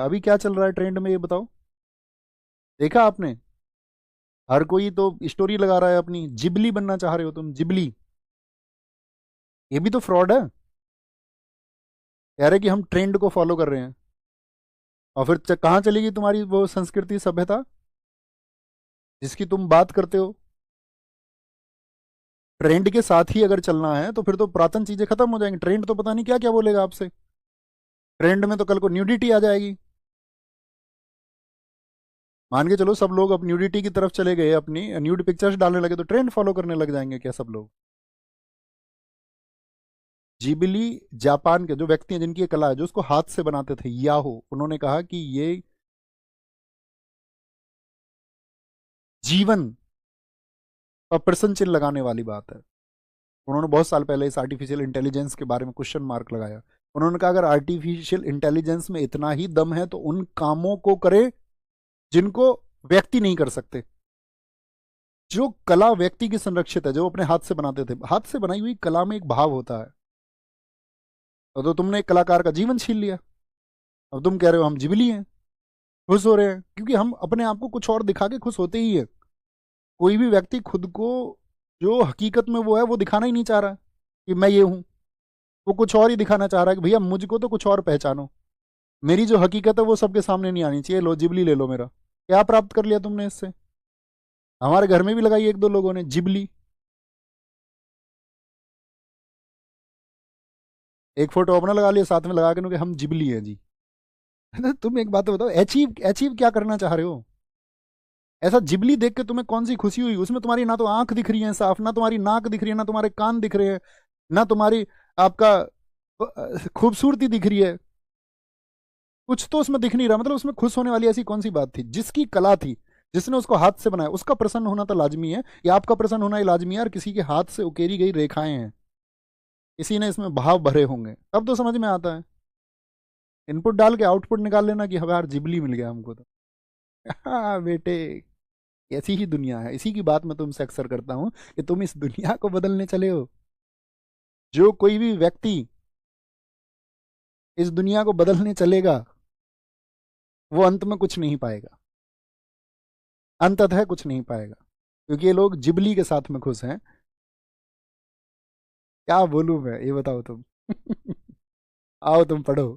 अभी क्या चल रहा है ट्रेंड में, ये बताओ। देखा आपने? हर कोई तो स्टोरी लगा रहा है अपनी, जिबली बनना चाह रहे हो तुम, जिबली। ये भी तो फ्रॉड है। कह रहे कि हम ट्रेंड को फॉलो कर रहे हैं, और फिर कहाँ चलेगी तुम्हारी वो संस्कृति सभ्यता जिसकी तुम बात करते हो? ट्रेंड के साथ ही अगर चलना है तो फिर तो पुरातन चीजें खत्म हो जाएंगी। ट्रेंड तो पता नहीं क्या क्या बोलेगा आपसे। ट्रेंड में तो कल को न्यूडिटी आ जाएगी। मान के चलो सब लोग अब न्यूडिटी की तरफ चले गए, अपनी न्यूड पिक्चर्स डालने लगे, तो ट्रेंड फॉलो करने लग जाएंगे क्या सब लोग? जिबली जापान के जो व्यक्ति हैं जिनकी ये कला है, जो उसको हाथ से बनाते थे, याहो, उन्होंने कहा कि ये जीवन पर प्रश्न चिन्ह लगाने वाली बात है। उन्होंने बहुत साल पहले इस आर्टिफिशियल इंटेलिजेंस के बारे में क्वेश्चन मार्क लगाया। उन्होंने कहा अगर आर्टिफिशियल इंटेलिजेंस में इतना ही दम है तो उन कामों को करे जिनको व्यक्ति नहीं कर सकते। जो कला व्यक्ति की संरक्षित है, जो अपने हाथ से बनाते थे, हाथ से बनाई हुई कला में एक भाव होता है। तो तुमने एक कलाकार का जीवन छीन लिया। अब तुम कह रहे हो हम जिबली हैं, खुश हो रहे हैं, क्योंकि हम अपने आप को कुछ और दिखा के खुश होते ही है। कोई भी व्यक्ति खुद को जो हकीकत में वो है वो दिखाना ही नहीं चाह रहा कि मैं ये हूं। वो कुछ और ही दिखाना चाह रहा है कि भैया मुझको तो कुछ और पहचानो, मेरी जो हकीकत है वो सबके सामने नहीं आनी चाहिए। लो जिबली ले लो मेरा। क्या प्राप्त कर लिया तुमने इससे? हमारे घर में भी लगाई एक दो लोगों ने जिबली। एक फोटो अपना लगा लिया, साथ में लगा के कि हम जिबली हैं जी। तुम एक बात तो बताओ, अचीव अचीव क्या करना चाह रहे हो? ऐसा जिबली देख के तुम्हें कौन सी खुशी हुई? उसमें तुम्हारी ना तो आंख दिख रही है साफ, ना तुम्हारी नाक दिख रही है, ना तुम्हारे कान दिख रहे हैं, ना तुम्हारी आपका खूबसूरती दिख रही है। कुछ तो उसमें दिख नहीं रहा। मतलब उसमें खुश होने वाली ऐसी कौन सी बात थी? जिसकी कला थी, जिसने उसको हाथ से बनाया, उसका प्रसन्न होना तो लाजमी है, या आपका प्रसन्न होना ही लाजमी है? और किसी के हाथ से उकेरी गई रेखाएं हैं, किसी ने इसमें भाव भरे होंगे, तब तो समझ में आता है। इनपुट डाल के आउटपुट निकाल लेना कि हमारा जिबली मिल गया हमको तो। हाँ बेटे, ऐसी ही दुनिया है। इसी की बात मैं तुमसे अक्सर करता हूँ कि तुम इस दुनिया को बदलने चले हो। जो कोई भी व्यक्ति इस दुनिया को बदलने चलेगा वो अंत में कुछ नहीं पाएगा, अंततः कुछ नहीं पाएगा, क्योंकि ये लोग जिबली के साथ में खुश हैं। क्या बोलूं मैं, ये बताओ तुम। आओ तुम पढ़ो।